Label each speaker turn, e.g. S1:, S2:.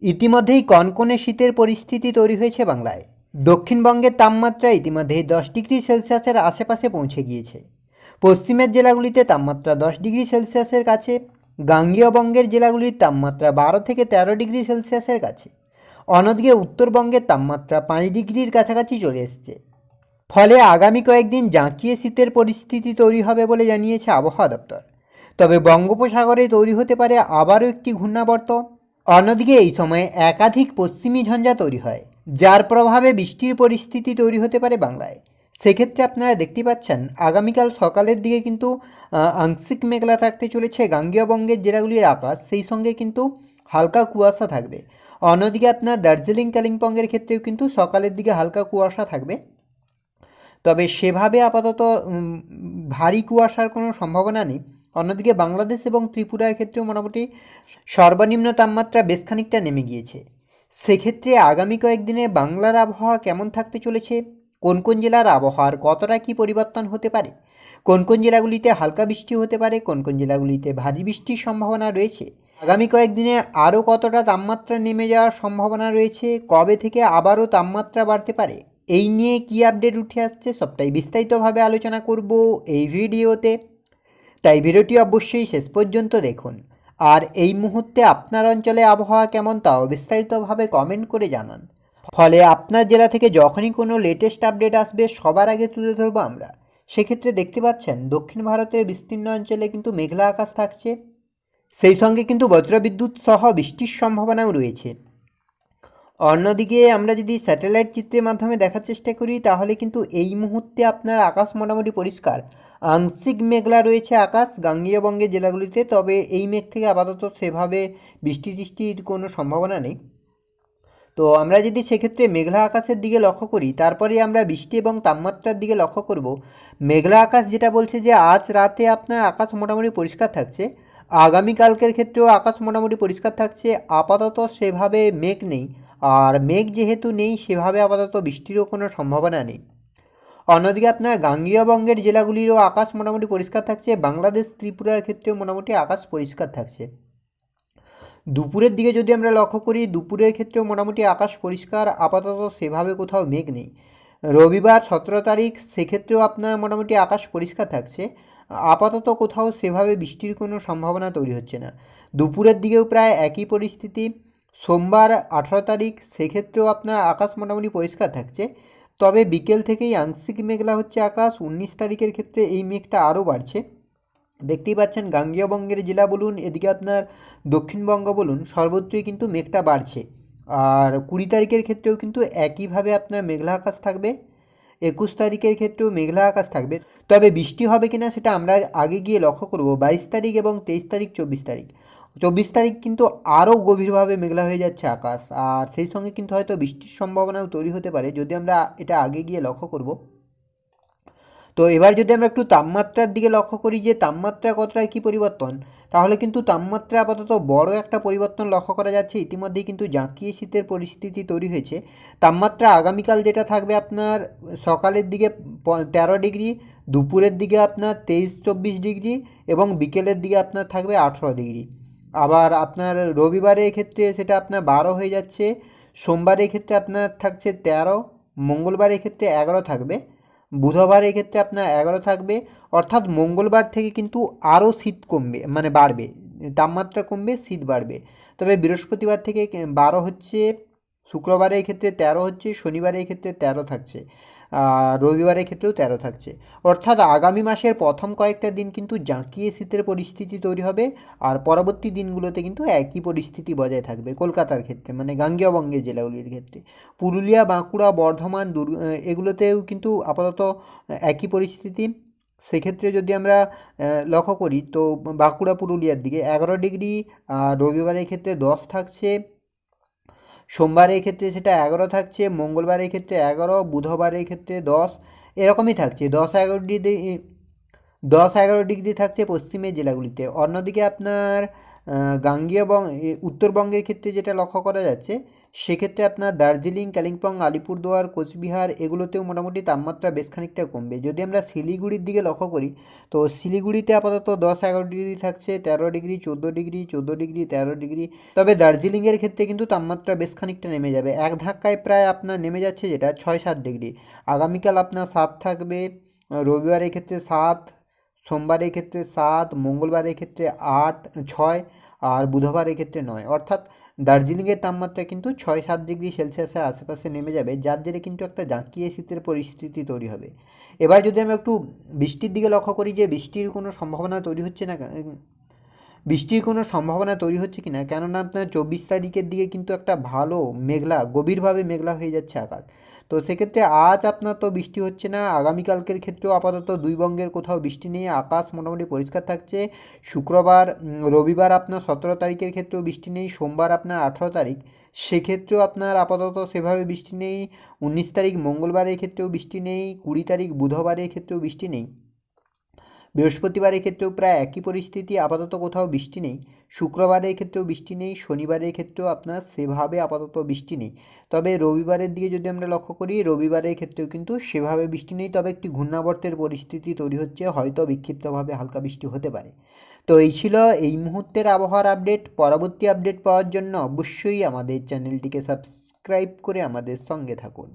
S1: ইতিমধ্যেই কনকনে শীতের পরিস্থিতি তৈরি হয়েছে বাংলায়। দক্ষিণবঙ্গের তাপমাত্রা ইতিমধ্যেই 10 ডিগ্রি সেলসিয়াসের আশেপাশে পৌঁছে গিয়েছে। পশ্চিমের জেলাগুলিতে তাপমাত্রা 10 ডিগ্রি সেলসিয়াসের কাছে, গাঙ্গেয় বঙ্গের জেলাগুলির তাপমাত্রা 12 থেকে 13 ডিগ্রি সেলসিয়াসের কাছে। অন্যদিকে উত্তরবঙ্গের তাপমাত্রা 5 ডিগ্রির কাছাকাছি চলে এসছে। ফলে আগামী কয়েকদিন জাঁকিয়ে শীতের পরিস্থিতি তৈরি হবে বলে জানিয়েছে আবহাওয়া দপ্তর। তবে বঙ্গোপসাগরে তৈরি হতে পারে আবারও একটি ঘূর্ণাবর্ত। অন্যদিকে এই সময়ে একাধিক পশ্চিমী ঝঞ্ঝা তৈরি হয়, যার প্রভাবে বৃষ্টির পরিস্থিতি তৈরি হতে পারে বাংলায়। সেক্ষেত্রে আপনারা দেখতে পাচ্ছেন আগামীকাল সকালের দিকে কিন্তু আংশিক মেঘলা থাকতে চলেছে গাঙ্গেয় বঙ্গের জেলাগুলির আকাশ, সেই সঙ্গে কিন্তু হালকা কুয়াশা থাকবে। অন্যদিকে আপনার দার্জিলিং কালিম্পংয়ের ক্ষেত্রেও কিন্তু সকালের দিকে হালকা কুয়াশা থাকবে। তবে সেভাবে আপাতত ভারী কুয়াশার কোনো সম্ভাবনা নেই। অন্যদিকে বাংলাদেশ এবং ত্রিপুরার ক্ষেত্রেও মোটামুটি সর্বনিম্ন তাপমাত্রা বেশ খানিকটা নেমে গিয়েছে। সেক্ষেত্রে আগামী কয়েকদিনে বাংলার আবহাওয়া কেমন থাকতে চলেছে, কোন কোন জেলার আবহাওয়ার কতটা কী পরিবর্তন হতে পারে, কোন কোন জেলাগুলিতে হালকা বৃষ্টি হতে পারে, কোন কোন জেলাগুলিতে ভারী বৃষ্টির সম্ভাবনা রয়েছে, আগামী কয়েকদিনে আরও কতটা তাপমাত্রা নেমে যাওয়ার সম্ভাবনা রয়েছে, কবে থেকে আবারও তাপমাত্রা বাড়তে পারে, এই নিয়ে কী আপডেট উঠে আসছে সবটাই বিস্তারিতভাবে আলোচনা করব এই ভিডিওতে। তাই ভিডিওটি অবশ্যই শেষ পর্যন্ত দেখুন। আর এই মুহূর্তে আপনার অঞ্চলে আবহাওয়া কেমন তাও বিস্তারিতভাবে কমেন্ট করে জানান। ফলে আপনার জেলা থেকে যখনই কোনো লেটেস্ট আপডেট আসবে সবার আগে তুলে ধরবো আমরা। সেক্ষেত্রে দেখতে পাচ্ছেন দক্ষিণ ভারতের বিস্তীর্ণ অঞ্চলে কিন্তু মেঘলা আকাশ থাকছে, সেই সঙ্গে কিন্তু বজ্রবিদ্যুৎ সহ বৃষ্টির সম্ভাবনাও রয়েছে। অন্যদিকে আমরা যদি স্যাটেলাইট চিত্রের মাধ্যমে দেখার চেষ্টা করি তাহলে কিন্তু এই মুহূর্তে আপনার আকাশ মোটামুটি পরিষ্কার। আংশিক মেঘলা রয়েছে আকাশ গাঙ্গেয় বঙ্গের জেলাগুলিতে, তবে এই মেঘ থেকে আপাতত সেভাবে বৃষ্টি টিষ্টির কোনো সম্ভাবনা নেই। তো আমরা যদি সেক্ষেত্রে মেঘলা আকাশের দিকে লক্ষ্য করি তারপরে আমরা বৃষ্টি এবং তাপমাত্রার দিকে লক্ষ্য করব। মেঘলা আকাশ যেটা বলছে যে আজ রাতে আপনার আকাশ মোটামুটি পরিষ্কার থাকছে, আগামীকালকের ক্ষেত্রেও আকাশ মোটামুটি পরিষ্কার থাকছে, আপাতত সেভাবে মেঘ নেই। আর মেঘ যেহেতু নেই সেভাবে আপাতত বৃষ্টিরও কোনো সম্ভাবনা নেই। অন্যদিকে আপনার গাঙ্গেয় বঙ্গের জেলাগুলিরও আকাশ মোটামুটি পরিষ্কার থাকছে, বাংলাদেশ ত্রিপুরার ক্ষেত্রেও মোটামুটি আকাশ পরিষ্কার থাকছে। দুপুরের দিকে যদি আমরা লক্ষ্য করি দুপুরের ক্ষেত্রেও মোটামুটি আকাশ পরিষ্কার, আপাতত সেভাবে কোথাও মেঘ নেই। রবিবার 17 তারিখ সেক্ষেত্রেও আপনার মোটামুটি আকাশ পরিষ্কার থাকছে, আপাতত কোথাও সেভাবে বৃষ্টির কোনো সম্ভাবনা তৈরি হচ্ছে না। দুপুরের দিকেও প্রায় একই পরিস্থিতি। সোমবার 18 তারিখ সেক্ষেত্রেও আপনার আকাশ মোটামুটি পরিষ্কার থাকছে, তবে বিকেল থেকেই আংশিক মেঘলা হচ্ছে আকাশ। 19 তারিখের ক্ষেত্রে এই মেঘটা আরও বাড়ছে। দেখতেই পাচ্ছেন গাঙ্গেয় বঙ্গের জেলা বলুন, এদিকে আপনার দক্ষিণবঙ্গ বলুন, সর্বত্রই কিন্তু মেঘটা বাড়ছে। আর 20 তারিখের ক্ষেত্রেও কিন্তু একইভাবে আপনার মেঘলা আকাশ থাকবে। 21 তারিখের ক্ষেত্রেও মেঘলা আকাশ থাকবে, তবে বৃষ্টি হবে কিনা সেটা আমরা আগে গিয়ে লক্ষ্য করব। 22 তারিখ এবং 23 তারিখ 24 তারিখ 24 তারিখ কিন্তু আরও গভীরভাবে মেঘলা হয়ে যাচ্ছে আকাশ, আর সেই সঙ্গে কিন্তু হয়তো বৃষ্টির সম্ভাবনাও তৈরি হতে পারে, যদি আমরা এটা আগে গিয়ে লক্ষ্য করব। তো এবার যদি আমরা একটু তাপমাত্রার দিকে লক্ষ্য করি যে তাপমাত্রা কতটা কী পরিবর্তন, তাহলে কিন্তু তাপমাত্রা আপাতত বড় একটা পরিবর্তন লক্ষ্য করা যাচ্ছে। ইতিমধ্যেই কিন্তু জাঁকিয়ে শীতের পরিস্থিতি তৈরি হয়েছে। তাপমাত্রা আগামীকাল যেটা থাকবে আপনার সকালের দিকে 13 ডিগ্রি, দুপুরের দিকে আপনার 23-24 ডিগ্রি এবং বিকেলের দিকে আপনার থাকবে 18 ডিগ্রি। আবার আপনার রবিবারের ক্ষেত্রে সেটা আপনার 12 হয়ে যাচ্ছে, সোমবারের ক্ষেত্রে আপনার থাকছে 13, মঙ্গলবারের ক্ষেত্রে 11 থাকবে, বুধবার এক্ষেত্রে আপনার 11 থাকবে। অর্থাৎ মঙ্গলবার থেকে কিন্তু আরও শীত কমবে, মানে বাড়বে, তাপমাত্রা কমবে, শীত বাড়বে। তবে বৃহস্পতিবার থেকে 12 হচ্ছে, শুক্রবারের ক্ষেত্রে 13 হচ্ছে, শনিবারের ক্ষেত্রে 13 থাকছে, আর রবিবারের ক্ষেত্রেও 13 থাকছে। অর্থাৎ আগামী মাসের প্রথম কয়েকটা দিন কিন্তু জাঁকিয়ে শীতের পরিস্থিতি তৈরি হবে, আর পরবর্তী দিনগুলোতে কিন্তু একই পরিস্থিতি বজায় থাকবে কলকাতার ক্ষেত্রে, মানে গাঙ্গেয় বঙ্গের জেলাগুলির ক্ষেত্রে। পুরুলিয়া, বাঁকুড়া, বর্ধমান, এগুলোতেও কিন্তু আপাতত একই পরিস্থিতি। সেক্ষেত্রে যদি আমরা লক্ষ্য করি তো বাঁকুড়া, পুরুলিয়ার দিকে 11 ডিগ্রি, আর রবিবারের ক্ষেত্রে 10 থাকছে, সোমবারের ক্ষেত্রে সেটা 11 থাকছে, মঙ্গলবারের ক্ষেত্রে 11, বুধবারের ক্ষেত্রে 10, এরকমই থাকছে। 10-11 ডিগ্রি থাকছে পশ্চিমের জেলাগুলিতে। অন্যদিকে আপনার গাঙ্গেয় উত্তরবঙ্গের ক্ষেত্রে যেটা লক্ষ্য করা যাচ্ছে সেক্ষেত্রে আপনার দার্জিলিং, কালিম্পং, আলিপুরদুয়ার, কোচবিহার এগুলোতেও মোটামুটি তাপমাত্রা বেশ খানিকটা কমবে। যদি আমরা শিলিগুড়ির দিকে লক্ষ্য করি, তো শিলিগুড়িতে আপাতত 10-11 ডিগ্রি থাকছে, 13 ডিগ্রি, 14 ডিগ্রি, 14 ডিগ্রি, 13 ডিগ্রি। তবে দার্জিলিংয়ের ক্ষেত্রে কিন্তু তাপমাত্রা বেশ খানিকটা নেমে যাবে, এক ধাক্কায় প্রায় আপনার নেমে যাচ্ছে যেটা 6-7 ডিগ্রি। আগামীকাল আপনার 7 থাকবে, রবিবারের ক্ষেত্রে 7, সোমবারের ক্ষেত্রে 7, মঙ্গলবারের ক্ষেত্রে 8, 6, আর বুধবারের ক্ষেত্রে 9। অর্থাৎ দার্জিলিংয়ের তাপমাত্রা কিন্তু 6-7 ডিগ্রি সেলসিয়াসের আশেপাশে নেমে যাবে, যার জেরে কিন্তু একটা জাঁকিয়ে শীতের পরিস্থিতি তৈরি হবে। এবার যদি আমরা একটু বৃষ্টির দিকে লক্ষ্য করি, যে বৃষ্টির কোনো সম্ভাবনা তৈরি হচ্ছে না, বৃষ্টির কোনো সম্ভাবনা তৈরি হচ্ছে কি না, কেননা আপনার 24 তারিখের দিকে কিন্তু একটা ভালো মেঘলা, গভীরভাবে মেঘলা হয়ে যাচ্ছে আকাশ। তো সেক্ষেত্রে আজ আপনার তো বৃষ্টি হচ্ছে না, আগামীকালকের ক্ষেত্রেও আপাতত দুই বঙ্গের কোথাও বৃষ্টি নেই, আকাশ মোটামুটি পরিষ্কার থাকছে। শুক্রবার, রবিবার আপনার 17 তারিখের ক্ষেত্রেও বৃষ্টি নেই, সোমবার আপনার 18 তারিখ, সেক্ষেত্রেও আপনার আপাতত সেভাবে বৃষ্টি নেই। 19 তারিখ মঙ্গলবারের ক্ষেত্রেও বৃষ্টি নেই, 20 তারিখ বুধবারের ক্ষেত্রেও বৃষ্টি নেই। বৃহস্পতিবারের ক্ষেত্রেও প্রায় একই পরিস্থিতি, আপাতত কোথাও বৃষ্টি নেই। শুক্রবারের ক্ষেত্রেও বৃষ্টি নেই, শনিবারের ক্ষেত্রেও আপনার সেভাবে আপাতত বৃষ্টি নেই। তবে রবিবারের দিকে যদি আমরা লক্ষ্য করি, রবিবারের ক্ষেত্রেও কিন্তু সেভাবে বৃষ্টি নেই, তবে একটি ঘূর্ণাবর্তের পরিস্থিতি তৈরি হচ্ছে, হয়তো বিক্ষিপ্তভাবে হালকা বৃষ্টি হতে পারে। তো এই ছিল এই মুহূর্তের আবহাওয়ার আপডেট। পরবর্তী আপডেট পাওয়ার জন্য অবশ্যই আমাদের চ্যানেলটিকে সাবস্ক্রাইব করে আমাদের সঙ্গে থাকুন।